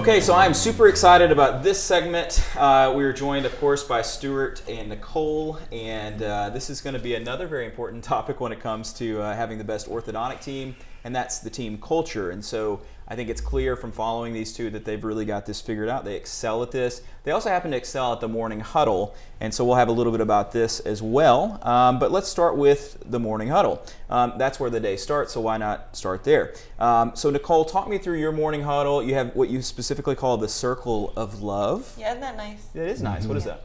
Okay, so I'm super excited about this segment. We are joined, of course, by Stuart and Nicole, and this is going to be another very important topic when it comes to having the best orthodontic team, and that's the team culture. And so I think it's clear from following these two that they've really got this figured out. They excel at this. They also happen to excel at the morning huddle, and so we'll have a little bit about this as well. But let's start with the morning huddle. That's where the day starts, so why not start there? So Nicole, talk me through your morning huddle. You have what you specifically call the circle of love. Yeah, isn't that nice? It is nice. What is that?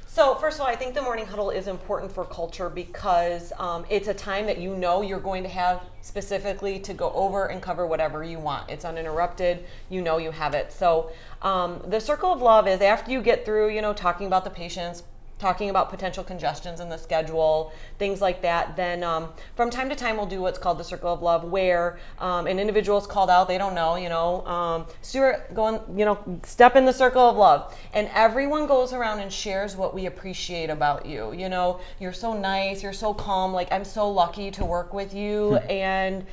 So first of all, I think the morning huddle is important for culture because it's a time that you know you're going to have specifically to go over and cover whatever you want. It's uninterrupted. You know you have it. So the circle of love is after you get through, talking about the patients, talking about potential congestions in the schedule, things like that, then from time to time we'll do what's called the circle of love, where an individual is called out, they don't know, Stuart, go and, step in the circle of love. And everyone goes around and shares what we appreciate about you. You're so nice, you're so calm, like I'm so lucky to work with you, and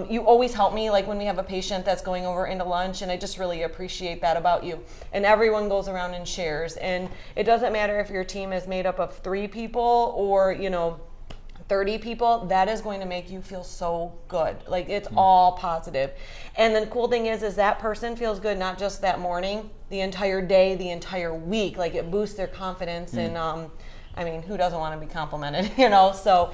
you always help me, like when we have a patient that's going over into lunch, and I just really appreciate that about you. And everyone goes around and shares, and it doesn't matter if your team is made up of 3 people or 30 people, that is going to make you feel so good. Like it's all positive. And the cool thing is that person feels good not just that morning, the entire day, the entire week. Like it boosts their confidence and who doesn't want to be complimented, So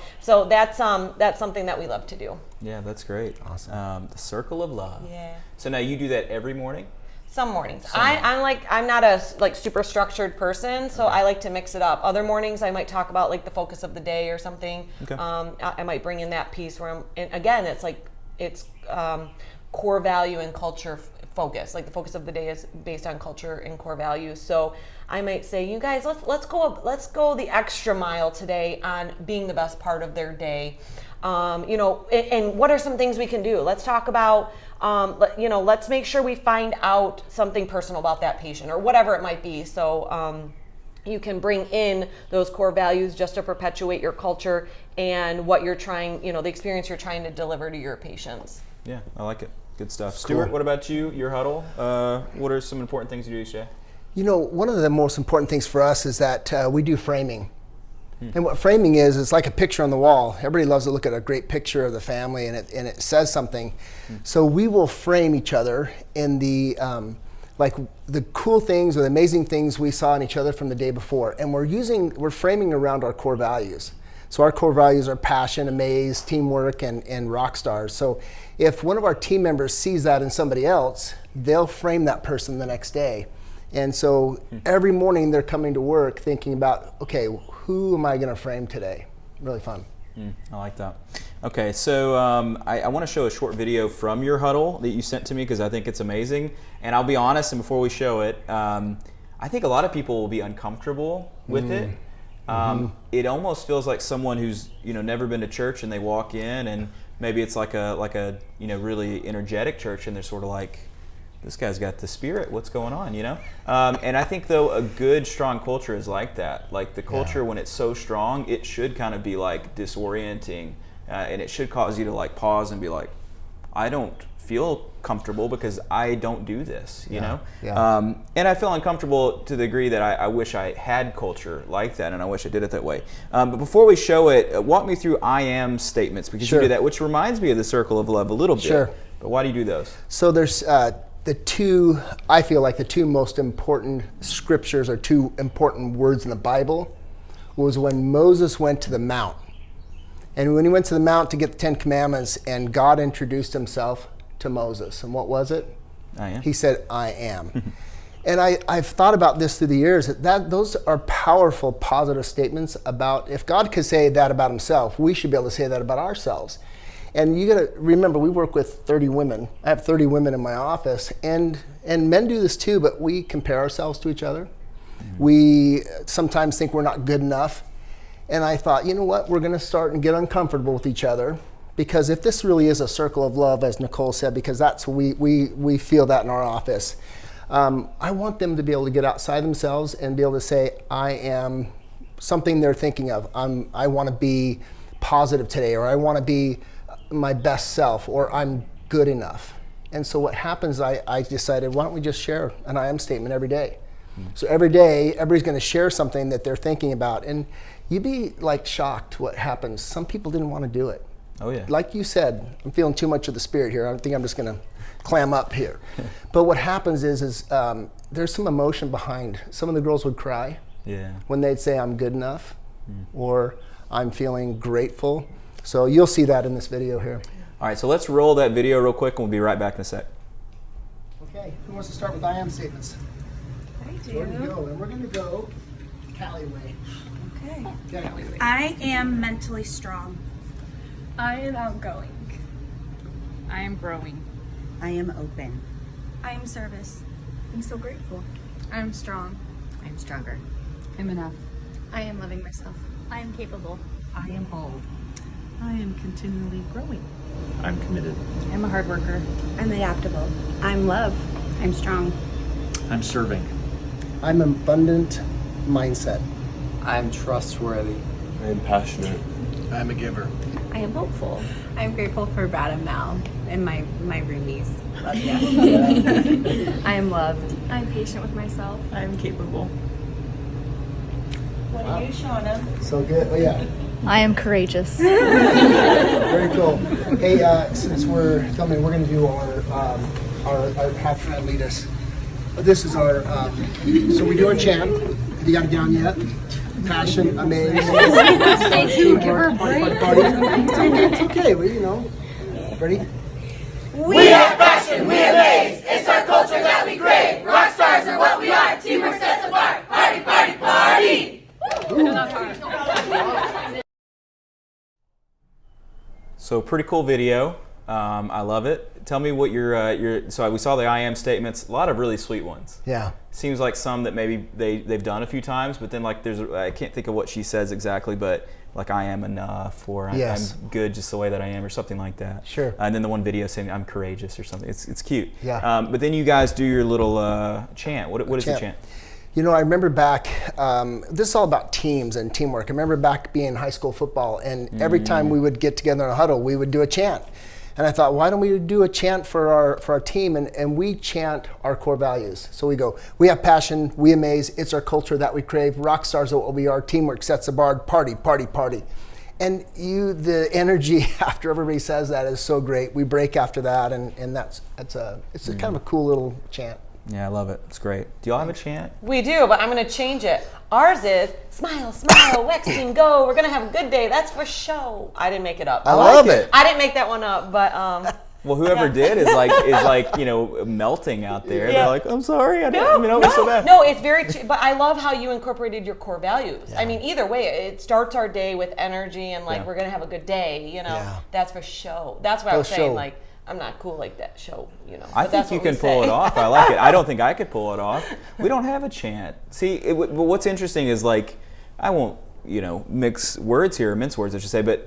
that's something that we love to do. Yeah, that's great. Awesome. The circle of love. Yeah. So now you do that every morning? Some mornings. I'm not a super structured person, so I like to mix it up. Other mornings I might talk about like the focus of the day or something. Okay. I might bring in that piece where it's core value and culture focus. Like the focus of the day is based on culture and core values. So I might say, you guys, let's go the extra mile today on being the best part of their day. And what are some things we can do? Let's talk about, let's make sure we find out something personal about that patient or whatever it might be. So you can bring in those core values just to perpetuate your culture and what you're trying, the experience you're trying to deliver to your patients. Yeah, I like it. Good stuff. Stuart, what about you, your huddle? What are some important things you do each day? One of the most important things for us is that we do framing. And what framing is, it's like a picture on the wall. Everybody loves to look at a great picture of the family and it says something. So we will frame each other in the cool things or the amazing things we saw in each other from the day before. And we're framing around our core values. So our core values are passion, amaze, teamwork, and rock stars. So if one of our team members sees that in somebody else, they'll frame that person the next day. And so every morning they're coming to work thinking about, okay, who am I going to frame today? Really fun. I like that. Okay, so I want to show a short video from your huddle that you sent to me because I think it's amazing. And I'll be honest, and before we show it, I think a lot of people will be uncomfortable with it. It almost feels like someone who's never been to church and they walk in and maybe it's like a really energetic church and they're sort of like, this guy's got the spirit, what's going on, And I think, though, a good, strong culture is like that. Like the culture, when it's so strong, it should kind of be like disorienting, and it should cause you to like pause and be like, I don't feel comfortable because I don't do this, you know? Yeah. And I feel uncomfortable to the degree that I wish I had culture like that, and I wish I did it that way. But before we show it, walk me through I am statements, because you do that, which reminds me of the circle of love a little bit. Sure. But why do you do those? So there's I feel like the two most important scriptures or two important words in the Bible was when Moses went to the mount. And when he went to the mount to get the 10 Commandments and God introduced himself to Moses. And what was it? I am. He said, I am. And I've thought about this through the years, that those are powerful, positive statements about, if God could say that about himself, we should be able to say that about ourselves. And you gotta remember, we work with 30 women. I have 30 women in my office, and men do this too, but we compare ourselves to each other. We sometimes think we're not good enough. And I thought, you know what, we're gonna start and get uncomfortable with each other, because if this really is a circle of love, as Nicole said, because that's we feel that in our office, I want them to be able to get outside themselves and be able to say, I am something they're thinking of. I wanna be positive today, or I wanna be my best self, or I'm good enough. And so what happens, I decided, why don't we just share an I am statement every day? So every day, everybody's going to share something that they're thinking about. And you'd be like shocked what happens. Some people didn't want to do it. Oh, yeah. Like you said, I'm feeling too much of the spirit here. I think I'm just going to clam up here. But what happens is there's some emotion behind. Some of the girls would cry when they'd say, I'm good enough, or I'm feeling grateful. So you'll see that in this video here. All right, so let's roll that video real quick and we'll be right back in a sec. Okay, who wants to start with I am statements? I do. Where do you go? And we're going to go Cali way. Okay. Cali way. I am mentally strong. I am outgoing. I am growing. I am open. I am service. I'm so grateful. I'm strong. I'm stronger. I'm enough. I am loving myself. I am capable. I am whole. I am continually growing. I'm committed. I'm a hard worker. I'm adaptable. I'm love. I'm strong. I'm serving. I'm abundant mindset. I'm trustworthy. I am passionate. I'm a giver. I am hopeful. I'm grateful for Brad and Mal and my roomies. Love you. I am loved. I'm patient with myself. I am capable. What are you, Shauna? So good. Oh, yeah. I am courageous. Very cool. Hey, since we're filming, we're going to do our have Fred lead us. This is our, so we do our chant. Have you got it down yet? Passion, amazing. Stay tuned, give her a break. It's okay, well, you know. Ready? We have passion, we amaze. It's our culture that we crave. Rock stars are what we are. Teamwork sets us apart. Party, party, party. So pretty cool video. I love it. Tell me what your so we saw the I am statements, a lot of really sweet ones. Yeah. Seems like some that maybe they've done a few times, but then like I can't think of what she says exactly, but like I am enough, or I'm good just the way that I am, or something like that. Sure. And then the one video saying I'm courageous or something. It's cute. Yeah. But then you guys do your little chant. What is the chant? You know, I remember back, this is all about teams and teamwork. I remember back being in high school football, and every time we would get together in a huddle, we would do a chant. And I thought, why don't we do a chant for our team? And we chant our core values. So we go, we have passion, we amaze, it's our culture that we crave, rock stars are what we are, teamwork sets the bar, party, party, party. And the energy after everybody says that is so great. We break after that, and it's a kind of a cool little chant. Yeah, I love it. It's great. Do y'all have a chant? We do, but I'm going to change it. Ours is smile, smile, Wax team, go. We're going to have a good day. That's for show. I didn't make it up. I love it. I didn't make that one up, but well, whoever did is like you know, melting out there. They're like, I'm sorry, I didn't. It was so bad. No, it's very. But I love how you incorporated your core values. Yeah. I mean, either way, it starts our day with energy and like we're gonna have a good day. You know, that's for show. That's what I was saying. Like, I'm not cool like that show. You know. I think you can pull it off. I like it. I don't think I could pull it off. We don't have a chant. See, but what's interesting is like, I won't, you know, mince words, I should say, but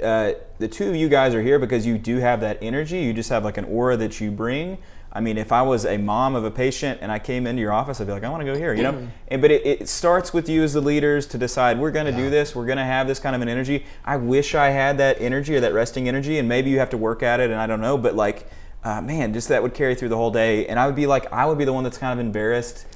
the two of you guys are here because you do have that energy. You just have like an aura that you bring. I mean, if I was a mom of a patient and I came into your office, I'd be like, I want to go here, you know? But it starts with you as the leaders to decide, we're going to do this, we're going to have this kind of an energy. I wish I had that energy or that resting energy, and maybe you have to work at it, and I don't know, but like, man, just that would carry through the whole day. And I would be the one that's kind of embarrassed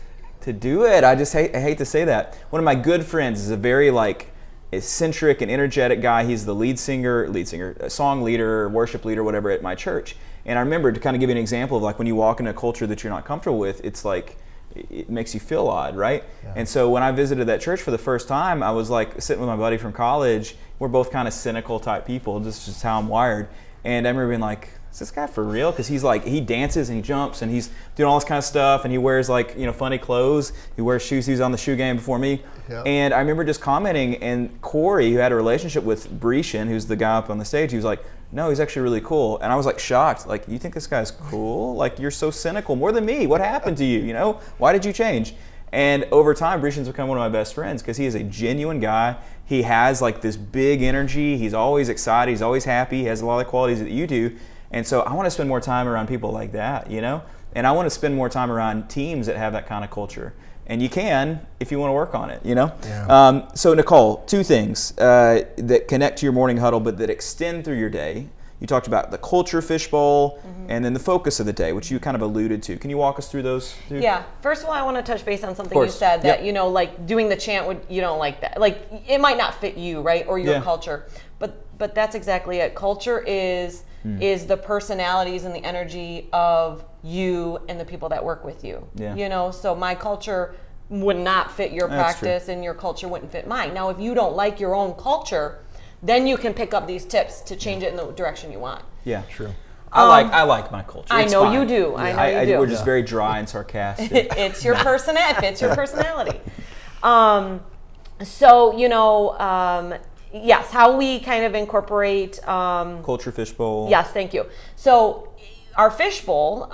to do it. I hate to say that. One of my good friends is a very like eccentric and energetic guy. He's the lead singer, song leader, worship leader, whatever at my church. And I remember, to kind of give you an example of like when you walk in a culture that you're not comfortable with, it's like, it makes you feel odd, right? Yeah. And so when I visited that church for the first time, I was like sitting with my buddy from college. We're both kind of cynical type people, just how I'm wired. And I remember being like, is this guy for real? Because he's like, he dances and he jumps and he's doing all this kind of stuff, and he wears like, you know, funny clothes. He wears shoes. He was on the shoe game before me. Yep. And I remember just commenting, and Corey, who had a relationship with Brescian, who's the guy up on the stage, he was like, no, he's actually really cool. And I was like shocked, like, you think this guy's cool? Like, you're so cynical, more than me. What happened to you? You know, why did you change? And over time, Brescian's become one of my best friends because he is a genuine guy. He has like this big energy. He's always excited. He's always happy. He has a lot of the qualities that you do. And so I want to spend more time around people like that, you know? And I want to spend more time around teams that have that kind of culture. And you can if you want to work on it, you know? Yeah. So Nicole, two things that connect to your morning huddle but that extend through your day. You talked about the culture fishbowl, and then the focus of the day, which you kind of alluded to. Can you walk us through those? Yeah. First of all, I want to touch base on something you said that, you know, like doing the chant, you don't like that. Like, it might not fit you, right? Or your culture. But that's exactly it. Culture is the personalities and the energy of you and the people that work with you. Yeah. You know, so my culture would not fit your practice, and your culture wouldn't fit mine. Now, if you don't like your own culture, then you can pick up these tips to change it in the direction you want. Yeah, true. I like my culture. I know you do. I know you do. We're just very dry and sarcastic. It's your personality. It fits your personality. So, you know, yes, how we kind of incorporate culture fishbowl. Yes, thank you. So our fishbowl,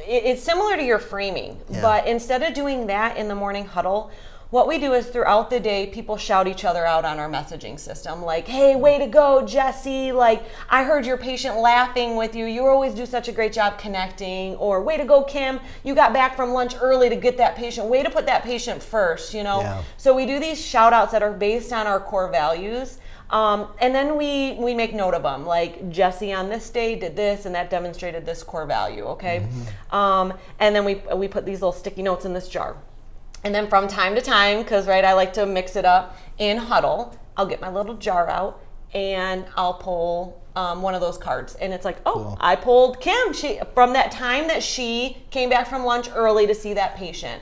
it's similar to your framing, but instead of doing that in the morning huddle, what we do is throughout the day, people shout each other out on our messaging system. Like, hey, way to go, Jesse. Like, I heard your patient laughing with you. You always do such a great job connecting. Or, way to go, Kim. You got back from lunch early to get that patient. Way to put that patient first, you know? Yeah. So we do these shout outs that are based on our core values. And then we make note of them. Like, Jesse on this day did this, and that demonstrated this core value, okay? And then we put these little sticky notes in this jar. And then from time to time, because I like to mix it up in Huddle, I'll get my little jar out and I'll pull one of those cards. And it's like, oh, cool. I pulled Kim from that time that she came back from lunch early to see that patient.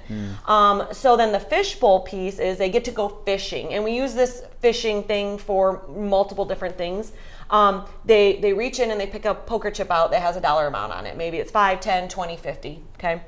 So then the fishbowl piece is they get to go fishing. And we use this fishing thing for multiple different things. They reach in and they pick a poker chip out that has a dollar amount on it. Maybe it's 5, 10, 20, 50, okay?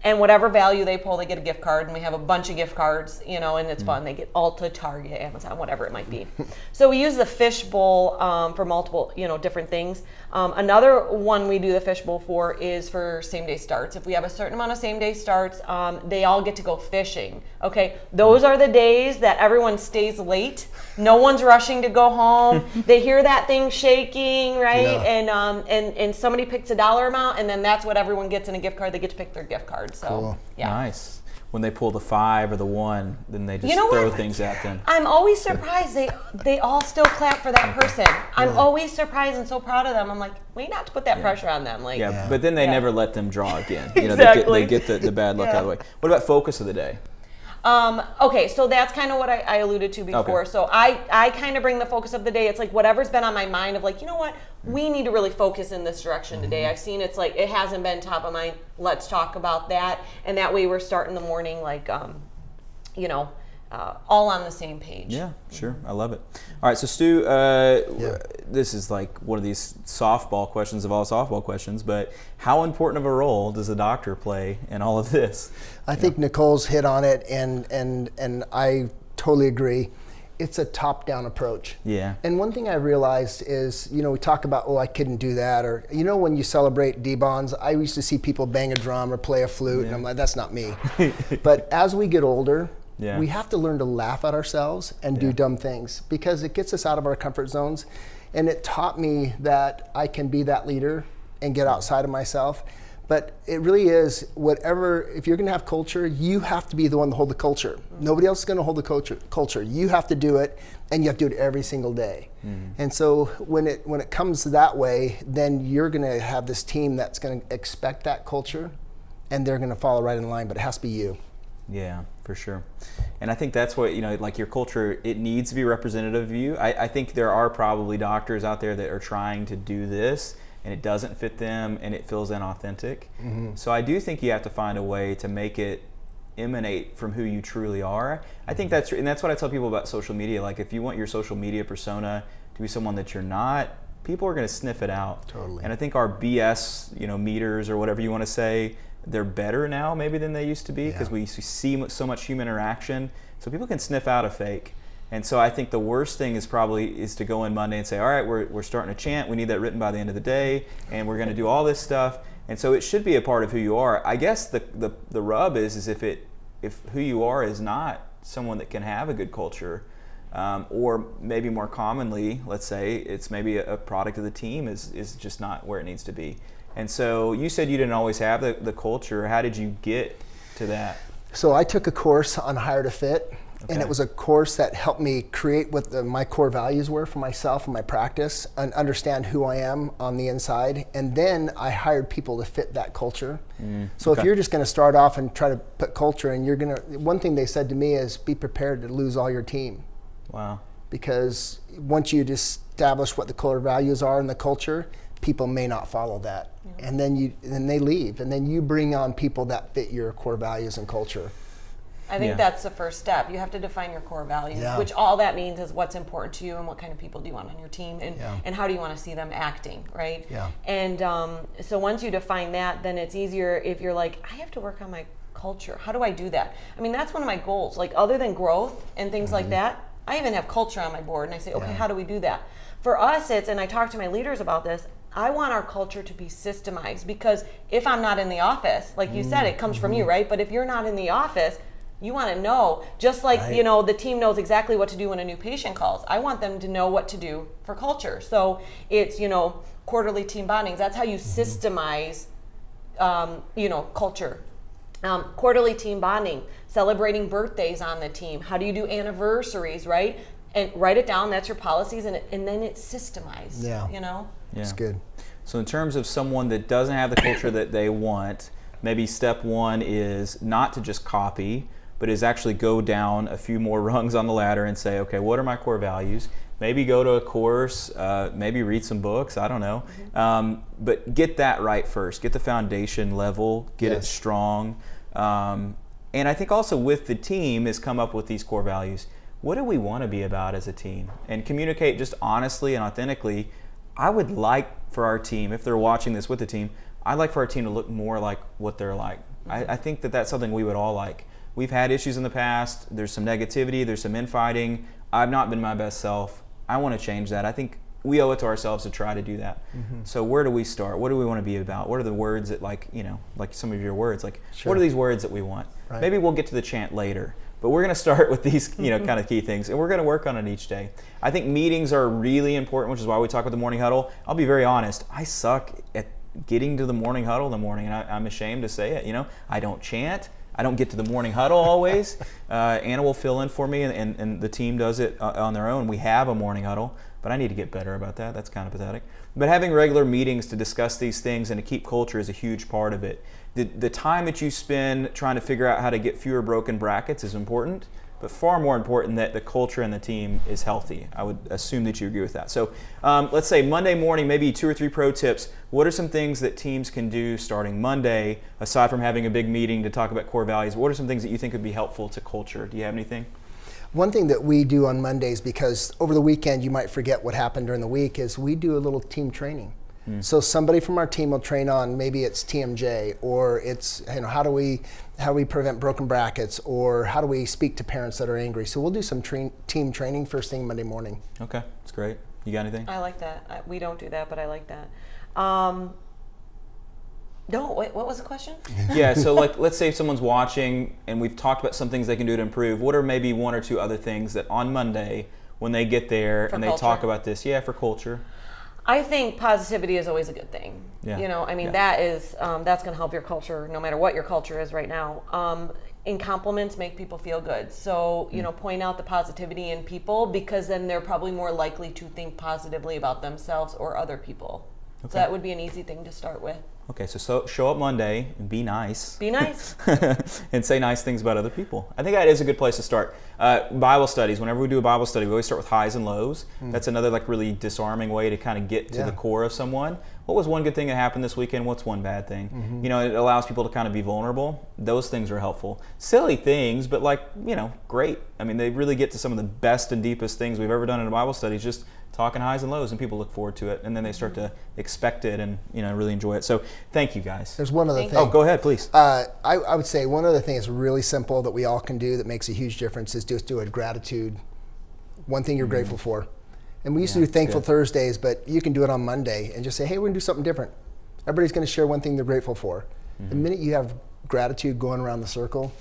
And whatever value they pull, they get a gift card, and we have a bunch of gift cards, you know, and it's fun. They get Ulta, Target, Amazon, whatever it might be. So we use the fishbowl for multiple, you know, different things. Another one we do the fishbowl for is for same-day starts. If we have a certain amount of same-day starts, they all get to go fishing, okay? Those are the days that everyone stays late. No one's rushing to go home. They hear that thing shaking, right? Yeah. And somebody picks a dollar amount, and then that's what everyone gets in a gift card. They get to pick their gift card. So, cool. Yeah. Nice. When they pull the 5 or the 1, then they just throw things at them. I'm always surprised they all still clap for that person. I'm always surprised and so proud of them. I'm like, we not to put that pressure on them. Like, but then they never let them draw again. You know, Exactly. they get the bad luck out of the way. What about focus of the day? Okay, so that's kind of what I alluded to before. Okay. So I kind of bring the focus of the day. It's like whatever's been on my mind of like, you know what, we need to really focus in this direction today. I've seen it's like it hasn't been top of mind. Let's talk about that. And that way we're starting the morning like, you know, all on the same page. Yeah, sure. I love it. All right, so Stu, this is like one of these softball questions of all softball questions, but how important of a role does a doctor play in all of this? I think Nicole's hit on it, and I totally agree. It's a top-down approach. Yeah. And one thing I realized is, you know, we talk about, oh, I couldn't do that, or, you know, when you celebrate D-bonds, I used to see people bang a drum or play a flute, and I'm like, that's not me. But as we get older, we have to learn to laugh at ourselves and do dumb things, because it gets us out of our comfort zones. And it taught me that I can be that leader and get outside of myself. But it really is whatever, if you're going to have culture, you have to be the one to hold the culture. Nobody else is going to hold the culture. You have to do it, and you have to do it every single day. And so when it comes that way, then you're going to have this team that's going to expect that culture, and they're going to follow right in line, but it has to be you. Yeah, for sure. And I think that's what, you know, like your culture, it needs to be representative of you. I think there are probably doctors out there that are trying to do this and it doesn't fit them and it feels inauthentic. So I do think you have to find a way to make it emanate from who you truly are. I think that's what I tell people about social media. Like, if you want your social media persona to be someone that you're not, people are going to sniff it out. Totally. And I think our BS, you know, meters or whatever you want to say, they're better now maybe than they used to be, because we see so much human interaction, so people can sniff out a fake. And so I think the worst thing is to go in Monday and say, all right, we're starting a chant, we need that written by the end of the day, and we're going to do all this stuff. And so it should be a part of who you are. I guess the rub is if who you are is not someone that can have a good culture, or maybe more commonly, let's say it's maybe a product of the team is just not where it needs to be. And so you said you didn't always have the culture. How did you get to that? So I took a course on Hire to Fit, And it was a course that helped me create what my core values were for myself and my practice, and understand who I am on the inside. And then I hired people to fit that culture. So if you're just going to start off and try to put culture, and one thing they said to me is, be prepared to lose all your team. Wow. Because once you establish what the core values are in the culture, people may not follow that. And then they leave, and then you bring on people that fit your core values and culture. I think that's the first step. You have to define your core values, which all that means is what's important to you and what kind of people do you want on your team, and how do you want to see them acting, right? Yeah. And so once you define that, then it's easier if you're like, I have to work on my culture. How do I do that? I mean, that's one of my goals. Like, other than growth and things like that, I even have culture on my board, and I say, okay, how do we do that? For us, and I talk to my leaders about this, I want our culture to be systemized, because if I'm not in the office, like you said, it comes from you, right? But if you're not in the office, you want to know, just like, the team knows exactly what to do when a new patient calls. I want them to know what to do for culture. So it's, quarterly team bondings. That's how you systemize, culture. Quarterly team bonding, celebrating birthdays on the team. How do you do anniversaries, right? And write it down. That's your policies, and then it's systemized. Yeah. It's good. So in terms of someone that doesn't have the culture that they want, maybe step one is not to just copy, but is actually go down a few more rungs on the ladder and say, okay, what are my core values? Maybe go to a course, maybe read some books, I don't know. But get that right first. Get the foundation level, get it strong. And I think also with the team is come up with these core values. What do we want to be about as a team? And communicate just honestly and authentically. I would like for our team, if they're watching this with the team, I'd like for our team to look more like what they're like. I think that that's something we would all like. We've had issues in the past. There's some negativity. There's some infighting. I've not been my best self. I want to change that. I think we owe it to ourselves to try to do that. So where do we start? What do we want to be about? What are the words that, like some of your words, what are these words that we want? Right. Maybe we'll get to the chant later. But we're going to start with these, kind of key things, and we're going to work on it each day. I think meetings are really important, which is why we talk about the morning huddle. I'll be very honest. I suck at getting to the morning huddle in the morning, and I'm ashamed to say it. I don't chant. I don't get to the morning huddle always. Anna will fill in for me, and the team does it on their own. We have a morning huddle, but I need to get better about that. That's kind of pathetic. But having regular meetings to discuss these things and to keep culture is a huge part of it. The time that you spend trying to figure out how to get fewer broken brackets is important, but far more important that the culture and the team is healthy. I would assume that you agree with that. So let's say Monday morning, maybe 2 or 3 pro tips. What are some things that teams can do starting Monday, aside from having a big meeting to talk about core values? What are some things that you think would be helpful to culture? Do you have anything? One thing that we do on Mondays, because over the weekend you might forget what happened during the week, is we do a little team training. So somebody from our team will train on, maybe it's TMJ, or it's how do we prevent broken brackets, or how do we speak to parents that are angry. So we'll do some team training first thing Monday morning. Okay, that's great. You got anything? I like that. We don't do that, but I like that. No, wait, what was the question? Yeah, so let's say someone's watching and we've talked about some things they can do to improve. What are maybe 1 or 2 other things that on Monday, when they get there and they talk about this, for culture? I think positivity is always a good thing. Yeah. That is, that's going to help your culture no matter what your culture is right now. And compliments make people feel good. So, point out the positivity in people, because then they're probably more likely to think positively about themselves or other people. Okay. So that would be an easy thing to start with. Okay, so show up Monday and be nice. Be nice. And say nice things about other people. I think that is a good place to start. Bible studies, whenever we do a Bible study, we always start with highs and lows. That's another really disarming way to kind of get to the core of someone. What was one good thing that happened this weekend? What's one bad thing? It allows people to kind of be vulnerable. Those things are helpful. Silly things, but great. I mean, they really get to some of the best and deepest things we've ever done in a Bible study, just talking highs and lows, and people look forward to it, and then they start to expect it and really enjoy it. So thank you guys. There's one other thing. Oh, go ahead, please. I would say one other thing is really simple that we all can do that makes a huge difference is just do a gratitude. One thing you're grateful for. And we used to do Thankful Thursdays, but you can do it on Monday and just say, hey, we're going to do something different. Everybody's going to share one thing they're grateful for. The minute you have gratitude going around the circle,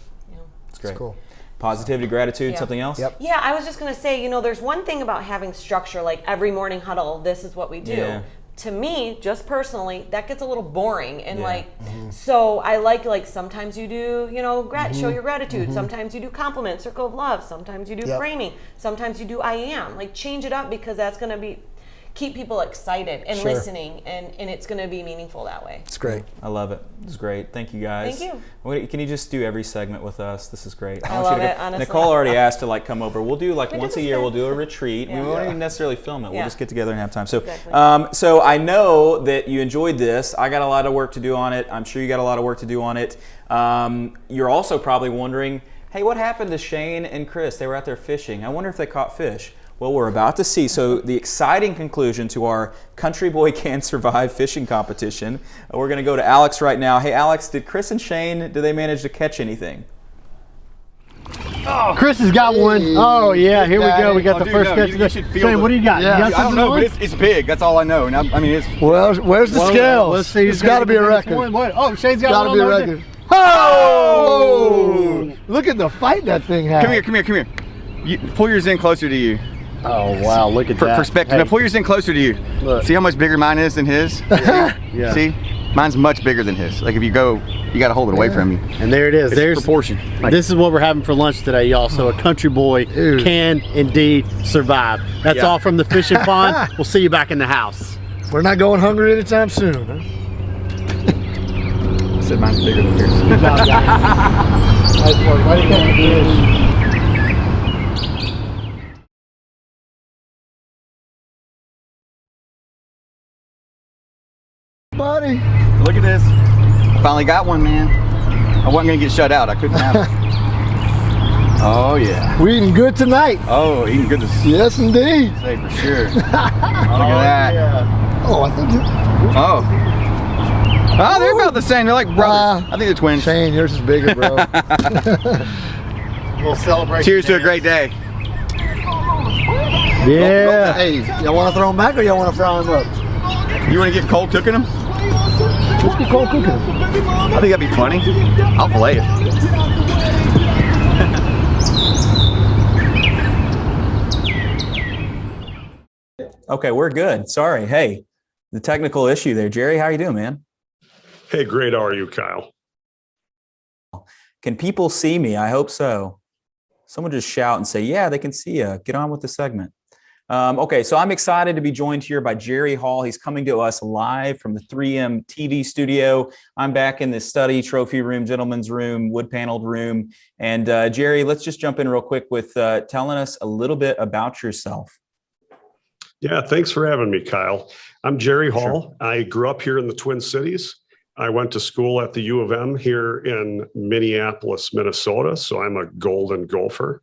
it's great. It's cool. Positivity, gratitude, something else? Yep. Yeah, I was just going to say, there's one thing about having structure, like every morning huddle, this is what we do. Yeah. to me, just personally, that gets a little boring. And so I like sometimes you do, show your gratitude. Sometimes you do compliment, circle of love. Sometimes you do framing. Sometimes you do I am. Like, change it up, because that's going to keep people excited and listening, and it's going to be meaningful that way. It's great. I love it. It's great. Thank you, guys. Thank you. Can you just do every segment with us? This is great. I love it, honestly. Nicole already asked to come over. We'll do once a year. We'll do a retreat. Yeah. We won't even necessarily film it. We'll just get together and have time. So, Exactly. so I know that you enjoyed this. I got a lot of work to do on it. I'm sure you got a lot of work to do on it. You're also probably wondering, hey, what happened to Shane and Chris? They were out there fishing. I wonder if they caught fish. Well, we're about to see. So the exciting conclusion to our Country Boy Can Survive fishing competition. We're going to go to Alex right now. Hey, Alex, did Chris and Shane, did they manage to catch anything? Oh, Chris has got one. Oh, yeah, here we go. We got the first catch. Shane, what do you got? Yeah. You got I don't know, but it's big. That's all I know. And it's... Well, where's the scales? Let's see. It's got to be a record. Oh, Shane's got to be a record. Oh! Look at the fight that thing had. Come here. Pull yours in closer to you. Oh, wow, look at that. Perspective. Now pull yours in closer to you. Look. See how much bigger mine is than his? Yeah. See? Mine's much bigger than his. Like, if you go, you got to hold it away from you. And there it is. There's proportion. This is what we're having for lunch today, y'all. So a country boy can indeed survive. That's all from the fishing pond. We'll see you back in the house. We're not going hungry anytime soon, huh? I said mine's bigger than yours. Good job, guys. Nice work. Way to catch the fish. Buddy. Look at this. Finally got one, man. I wasn't going to get shut out. I couldn't have it. Oh, yeah. We're eating good tonight. Oh, eating good. Yes, indeed. Say for sure. Look at that. Yeah. Oh, I think Oh, they're about the same. They're like brothers. I think they're twins. Shane, yours is bigger, bro. We'll celebrate. Cheers to a great day. Yeah. Hey, y'all want to throw them back or y'all want to fry them up? You want to get cold cooking them? Let's get cold cooking them. I think that'd be funny. I'll fillet it. Okay, we're good. Sorry. Hey, the technical issue there. Jerry, how are you doing, man? Hey, great. How are you, Kyle? Can people see me? I hope so. Someone just shout and say, yeah, they can see you. Get on with the segment. Okay, so I'm excited to be joined here by Jerry Hall. He's coming to us live from the 3M TV studio. I'm back in the study, trophy room, gentleman's room, wood paneled room. And Jerry, let's just jump in real quick with telling us a little bit about yourself. Yeah, thanks for having me, Kyle. I'm Jerry Hall. Sure. I grew up here in the Twin Cities. I went to school at the U of M here in Minneapolis, Minnesota. So I'm a Golden Gopher.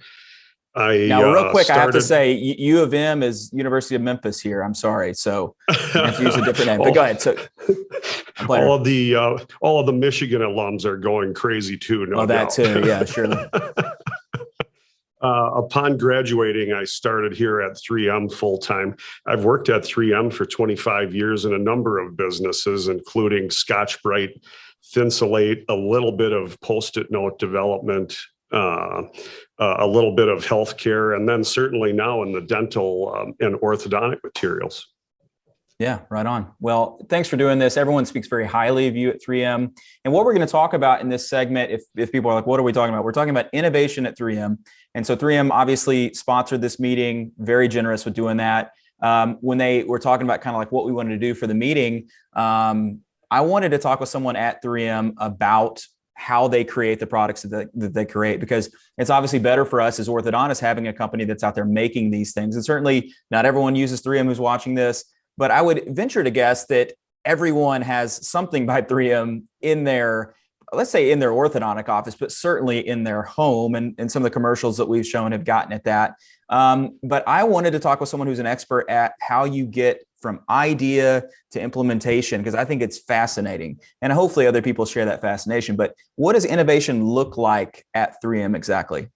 Now, real quick, I have to say, U of M is University of Memphis here. I'm sorry, so you have to use a different name. But go ahead. So, all of the Michigan alums are going crazy too. No doubt. That too. Yeah, surely. Upon graduating, I started here at 3M full time. I've worked at 3M for 25 years in a number of businesses, including Scotch-Brite, Thinsulate, a little bit of Post-it note development. A little bit of healthcare, and then certainly now in the dental and orthodontic materials. Yeah, right on. Well, thanks for doing this. Everyone speaks very highly of you at 3M. And what we're going to talk about in this segment, if people are like, what are we talking about? We're talking about innovation at 3M. And so 3M obviously sponsored this meeting, very generous with doing that. When they were talking about kind of like what we wanted to do for the meeting, I wanted to talk with someone at 3M about how they create the products that they create, because it's obviously better for us as orthodontists having a company that's out there making these things. And certainly not everyone uses 3M who's watching this, but I would venture to guess that everyone has something by 3M in their, let's say in their orthodontic office, but certainly in their home. And some of the commercials that we've shown have gotten at that. But I wanted to talk with someone who's an expert at how you get from idea to implementation, because I think it's fascinating. And hopefully other people share that fascination. But what does innovation look like at 3M exactly?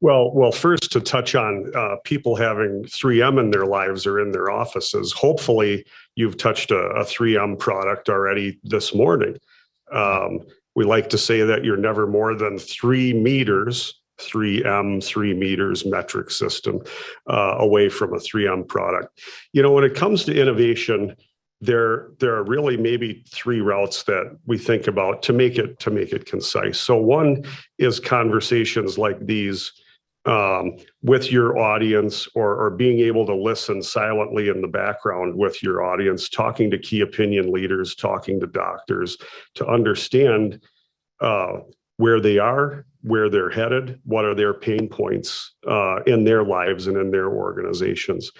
Well, first to touch on people having 3M in their lives or in their offices, hopefully you've touched a 3M product already this morning. We like to say that you're never more than 3 meters 3M, 3 meters metric system, away from a 3M product. You know, when it comes to innovation, there are really maybe 3 routes that we think about to make it concise. So one is conversations like these with your audience, or being able to listen silently in the background with your audience, talking to key opinion leaders, talking to doctors to understand where they are, where they're headed, what are their pain points in their lives and in their organizations.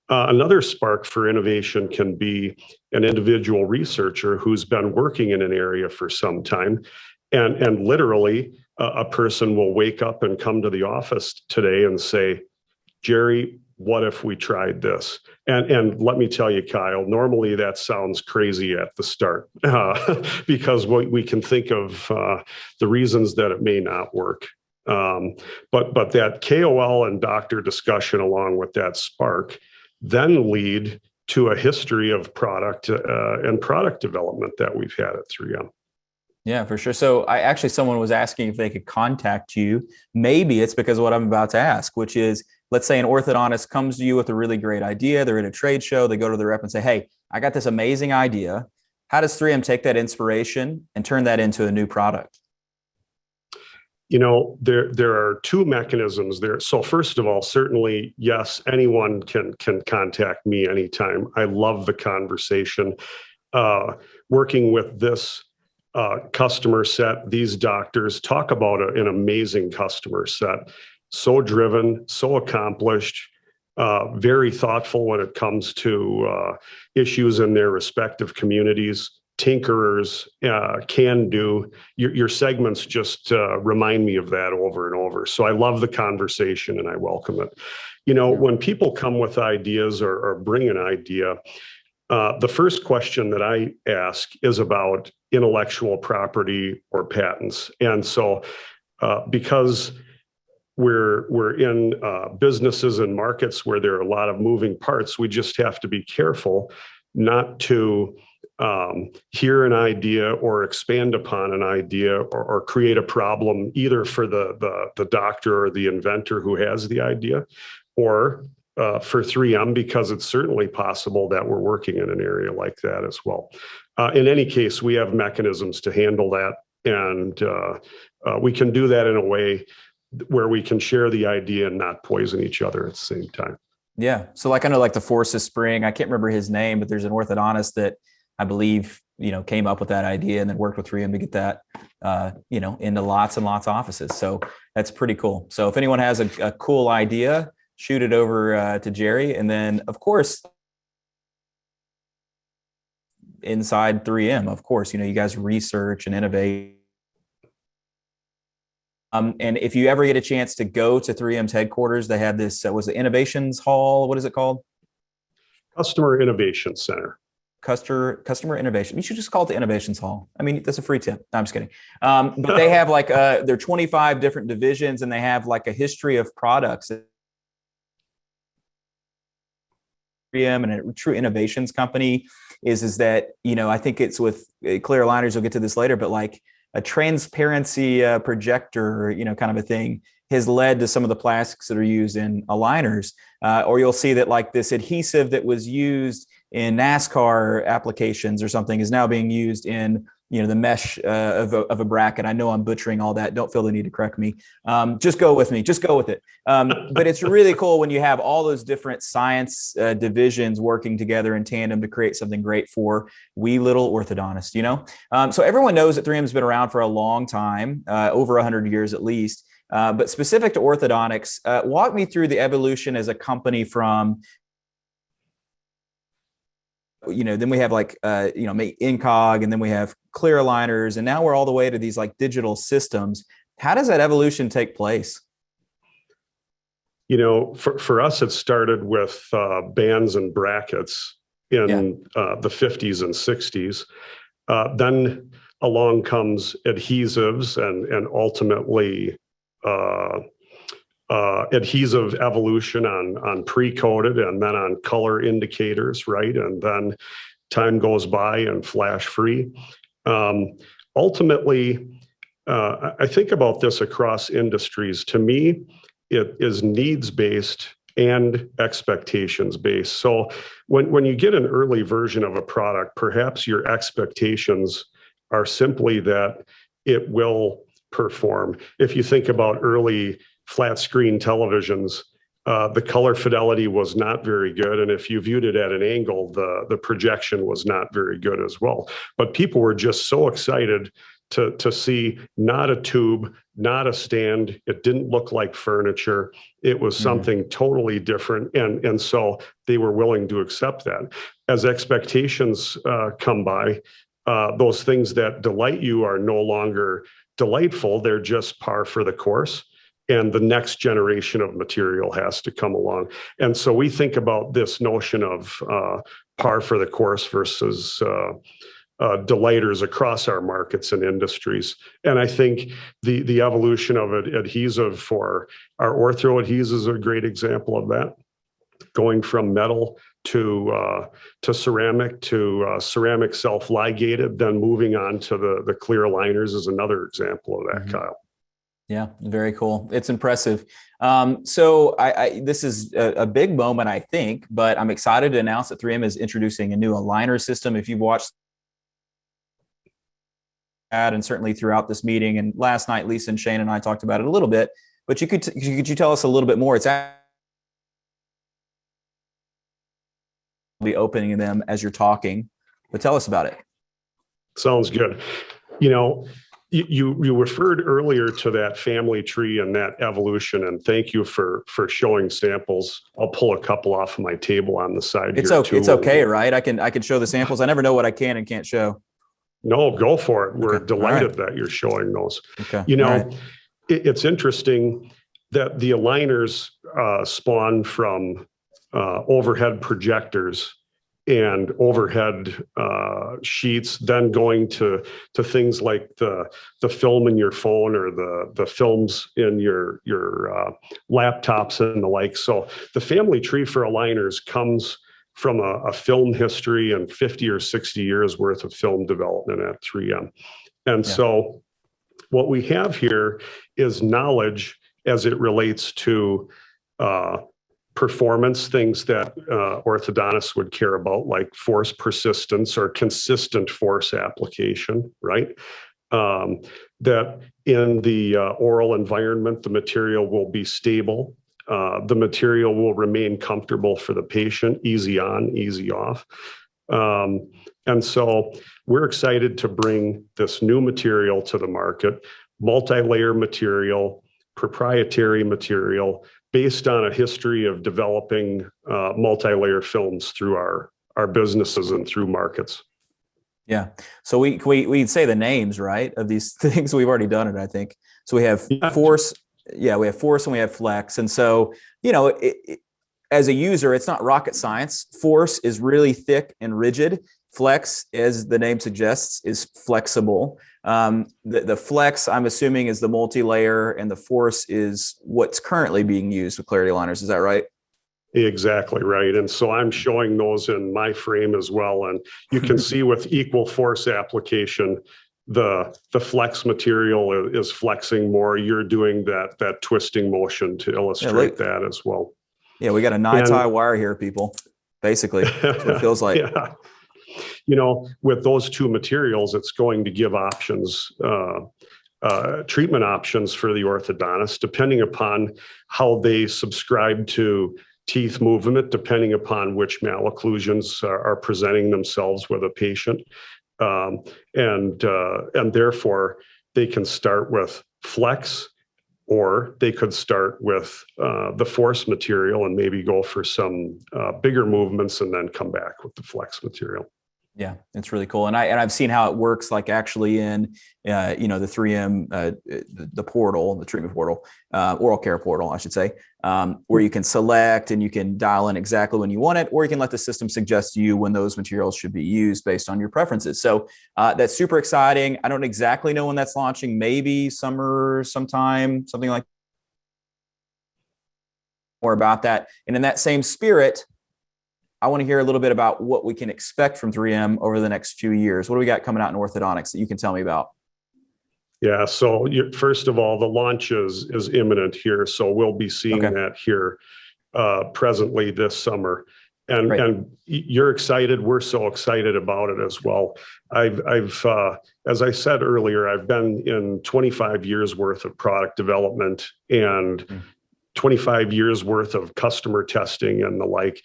Another spark for innovation can be an individual researcher who's been working in an area for some time, and literally a person will wake up and come to the office today and say, Jerry, what if we tried this? And let me tell you, Kyle, normally that sounds crazy at the start because we can think of the reasons that it may not work. But that KOL and doctor discussion along with that spark then lead to a history of product and product development that we've had at 3M. Yeah, for sure. So someone was asking if they could contact you. Maybe it's because of what I'm about to ask, which is, let's say an orthodontist comes to you with a really great idea. They're at a trade show. They go to the rep and say, hey, I got this amazing idea. How does 3M take that inspiration and turn that into a new product? You know, there are 2 mechanisms there. So first of all, certainly, yes, anyone can contact me anytime. I love the conversation. Working with this customer set, these doctors talk about an amazing customer set. So driven, so accomplished, very thoughtful when it comes to issues in their respective communities. Tinkerers, can do. Your segments just remind me of that over and over. So I love the conversation and I welcome it. You know, when people come with ideas or bring an idea, the first question that I ask is about intellectual property or patents. And so because we're in businesses and markets where there are a lot of moving parts, we just have to be careful not to hear an idea or expand upon an idea or create a problem either for the doctor or the inventor who has the idea, or for 3M, because it's certainly possible that we're working in an area like that as well. In any case, we have mechanisms to handle that, and we can do that in a way where we can share the idea and not poison each other at the same time. Yeah. So like, I know like the Force of Spring, I can't remember his name, but there's an orthodontist that I believe, came up with that idea and then worked with 3M to get that, into lots and lots of offices. So that's pretty cool. So if anyone has a cool idea, shoot it over to Jerry. And then, of course, inside 3M, of course, you guys research and innovate. And if you ever get a chance to go to 3M's headquarters, they have this, was it Innovations Hall? What is it called? Customer Innovation Center. Customer innovation. You should just call it the Innovations Hall. I mean, that's a free tip. No, I'm just kidding. But they have like there are 25 different divisions, and they have like a history of products. 3M and a true innovations company is that, I think it's with clear aligners. We'll get to this later, but like a transparency projector, kind of a thing has led to some of the plastics that are used in aligners. Or you'll see that like this adhesive that was used in NASCAR applications or something is now being used in, the mesh of a bracket. I know I'm butchering all that. Don't feel the need to correct me. Just go with me. Just go with it. But it's really cool when you have all those different science divisions working together in tandem to create something great for wee little orthodontists, So everyone knows that 3M has been around for a long time, over 100 years at least. But specific to orthodontics, walk me through the evolution as a company from, then we have like, Incog, and then we have clear aligners, and now we're all the way to these like digital systems. How does that evolution take place? For us, it started with bands and brackets in the 50s and 60s. Then along comes adhesives and ultimately adhesive evolution on pre-coated and then on color indicators, right? And then time goes by and flash free. Ultimately, I think about this across industries. To me, it is needs-based and expectations-based. So when you get an early version of a product, perhaps your expectations are simply that it will perform. If you think about early flat screen televisions, the color fidelity was not very good. And if you viewed it at an angle, the projection was not very good as well. But people were just so excited to see not a tube, not a stand. It didn't look like furniture. It was something totally different. And so they were willing to accept that. As expectations come by, those things that delight you are no longer delightful. They're just par for the course. And the next generation of material has to come along. And so we think about this notion of par for the course versus delighters across our markets and industries. And I think the evolution of adhesive for our ortho adhesives is a great example of that. Going from metal to ceramic to ceramic self-ligated, then moving on to the clear liners is another example of that, Kyle. Yeah, very cool. It's impressive. So this is a big moment, I think, but I'm excited to announce that 3M is introducing a new aligner system. If you've watched that, and certainly throughout this meeting, and last night, Lisa and Shane and I talked about it a little bit, but could you tell us a little bit more? It's be opening them as you're talking, but tell us about it. Sounds good. You know, you referred earlier to that family tree and that evolution, and thank you for showing samples. I'll pull a couple off of my table on the side. It's okay. It's okay, right? I can show the samples. I never know what I can and can't show. No, go for it. We're delighted that you're showing those. Okay. You know, it's interesting that the aligners spawn from overhead projectors and overhead sheets, then going to things like the film in your phone or the films in your laptops and the like. So the family tree for aligners comes from a film history and 50 or 60 years worth of film development at 3M. And so what we have here is knowledge as it relates to performance, things that orthodontists would care about, like force persistence or consistent force application, right? That in the oral environment, the material will be stable. The material will remain comfortable for the patient, easy on, easy off. And so we're excited to bring this new material to the market, multi-layer material, proprietary material, based on a history of developing multi-layer films through our businesses and through markets. Yeah. So we'd say the names, right, of these things. We've already done it, I think. So we have force. Yeah, we have force and we have flex. And so, you know, as a user, it's not rocket science. Force is really thick and rigid. Flex, as the name suggests, is flexible. The flex, I'm assuming, is the multi-layer, and the force is what's currently being used with clarity aligners. Is that right? Exactly right. And so I'm showing those in my frame as well. And you can see with equal force application, the flex material is flexing more. You're doing that twisting motion to illustrate that as well. Yeah, we got a 9-tie wire here, people. Basically, that's what it feels like. Yeah. You know, with those two materials, it's going to give options, treatment options for the orthodontist, depending upon how they subscribe to teeth movement, depending upon which malocclusions are presenting themselves with a patient. And therefore, they can start with flex, or they could start with the force material and maybe go for some bigger movements and then come back with the flex material. Yeah, it's really cool. And I've seen how it works, like actually in, the 3M, the portal, the treatment portal, oral care portal, I should say, where you can select and you can dial in exactly when you want it, or you can let the system suggest to you when those materials should be used based on your preferences. So that's super exciting. I don't exactly know when that's launching, maybe summer, sometime, something like more about that. And in that same spirit, I want to hear a little bit about what we can expect from 3M over the next few years. What do we got coming out in orthodontics that you can tell me about? Yeah, so first of all, the launch is imminent here, so we'll be seeing that here presently this summer. And you're excited. We're so excited about it as well. I've as I said earlier, I've been in 25 years worth of product development and 25 years worth of customer testing and the like.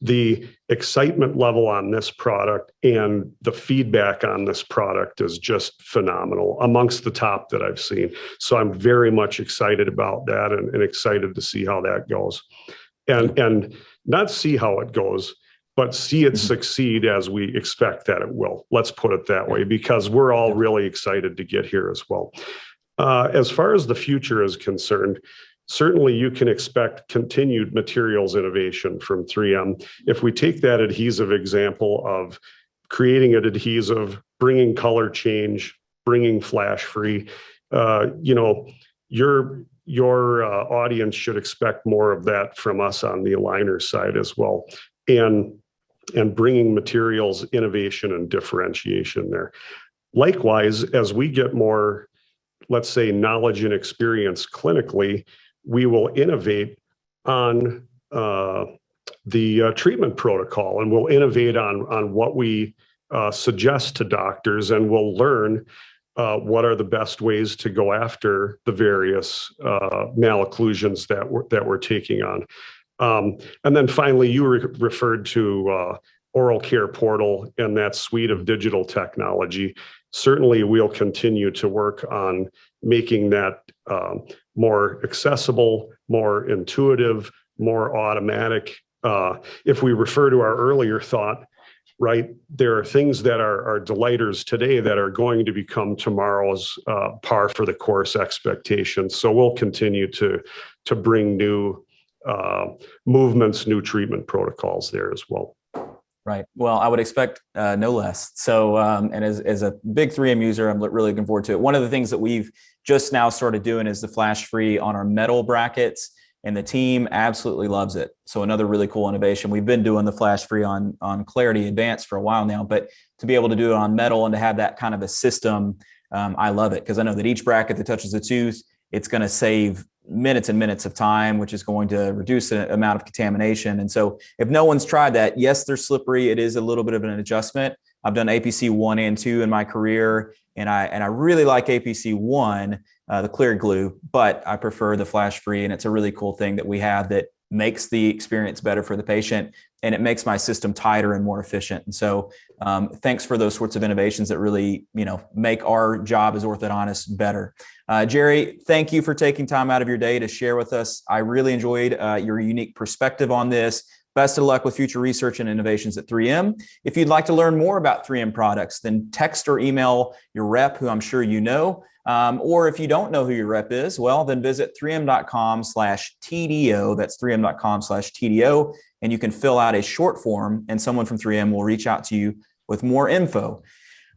The excitement level on this product and the feedback on this product is just phenomenal, amongst the top that I've seen. So I'm very much excited about that and excited to see how that goes. And not see how it goes, but see it succeed as we expect that it will. Let's put it that way, because we're all really excited to get here as well. As far as the future is concerned, certainly you can expect continued materials innovation from 3M. If we take that adhesive example of creating an adhesive, bringing color change, bringing flash free, your audience should expect more of that from us on the aligner side as well, and bringing materials innovation and differentiation there. Likewise, as we get more, let's say, knowledge and experience clinically, we will innovate on the treatment protocol, and we'll innovate on what we suggest to doctors, and we'll learn what are the best ways to go after the various malocclusions that we're taking on. And then finally, you referred to Oral Care Portal and that suite of digital technology. Certainly, we'll continue to work on making that more accessible, more intuitive, more automatic. If we refer to our earlier thought, right, there are things that are delighters today that are going to become tomorrow's par for the course expectations. So we'll continue to bring new movements, new treatment protocols there as well. Right. Well, I would expect no less. So, and as a big 3M user, I'm really looking forward to it. One of the things that we've just now started doing is the flash free on our metal brackets, and the team absolutely loves it. So another really cool innovation. We've been doing the flash free on Clarity Advanced for a while now, but to be able to do it on metal and to have that kind of a system, I love it, because I know that each bracket that touches the tooth, it's going to save minutes and minutes of time, which is going to reduce the amount of contamination. And so if no one's tried that, yes, they're slippery. It is a little bit of an adjustment. I've done APC 1 and 2 in my career, and I really like APC 1, the clear glue, but I prefer the flash free. And it's a really cool thing that we have that makes the experience better for the patient, and it makes my system tighter and more efficient. And so thanks for those sorts of innovations that really, make our job as orthodontists better. Jerry, thank you for taking time out of your day to share with us. I really enjoyed your unique perspective on this. Best of luck with future research and innovations at 3M. If you'd like to learn more about 3M products, then text or email your rep, who I'm sure you know. Or if you don't know who your rep is, well, then visit 3m.com/TDO. That's 3m.com/TDO. And you can fill out a short form, and someone from 3M will reach out to you with more info.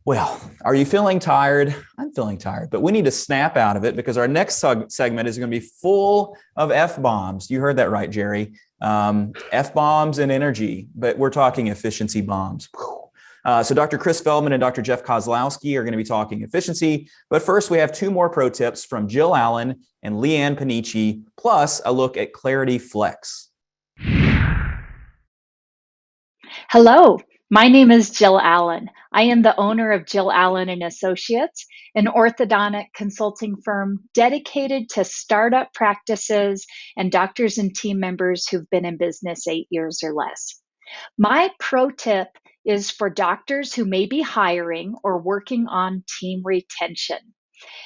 Well, are you feeling tired? I'm feeling tired, but we need to snap out of it, because our next segment is going to be full of F-bombs. You heard that right, Jerry. F-bombs and energy, but we're talking efficiency bombs. So Dr. Chris Feldman and Dr. Jeff Kozlowski are going to be talking efficiency. But first, we have 2 more pro tips from Jill Allen and Leanne Panici, plus a look at Clarity Flex. Hello, my name is Jill Allen. I am the owner of Jill Allen and Associates, an orthodontic consulting firm dedicated to startup practices and doctors and team members who've been in business 8 years or less. My pro tip is for doctors who may be hiring or working on team retention.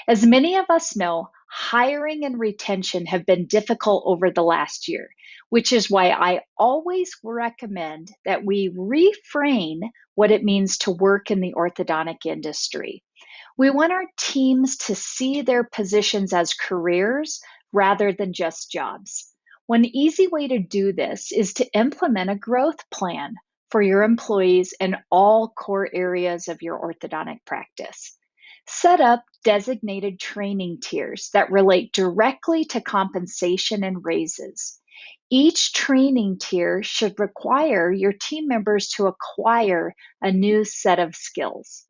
As many of us know, hiring and retention have been difficult over the last year, which is why I always recommend that we reframe what it means to work in the orthodontic industry. We want our teams to see their positions as careers rather than just jobs. One easy way to do this is to implement a growth plan for your employees in all core areas of your orthodontic practice. Set up designated training tiers that relate directly to compensation and raises. Each training tier should require your team members to acquire a new set of skills.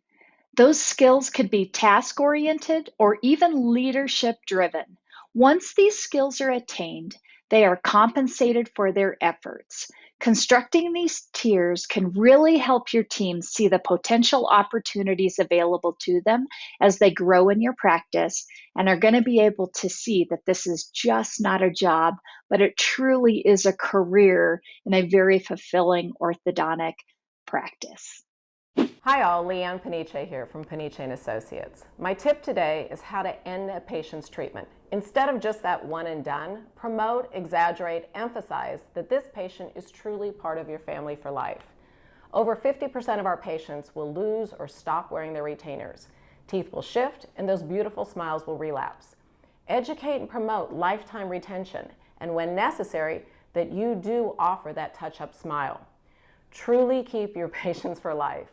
Those skills could be task-oriented or even leadership-driven. Once these skills are attained, they are compensated for their efforts. Constructing these tiers can really help your team see the potential opportunities available to them as they grow in your practice and are going to be able to see that this is just not a job, but it truly is a career in a very fulfilling orthodontic practice. Hi all, Leanne Paniche here from Paniche & Associates. My tip today is how to end a patient's treatment. Instead of just that one and done, promote, exaggerate, emphasize that this patient is truly part of your family for life. Over 50% of our patients will lose or stop wearing their retainers. Teeth will shift and those beautiful smiles will relapse. Educate and promote lifetime retention, and when necessary, that you do offer that touch-up smile. Truly keep your patients for life.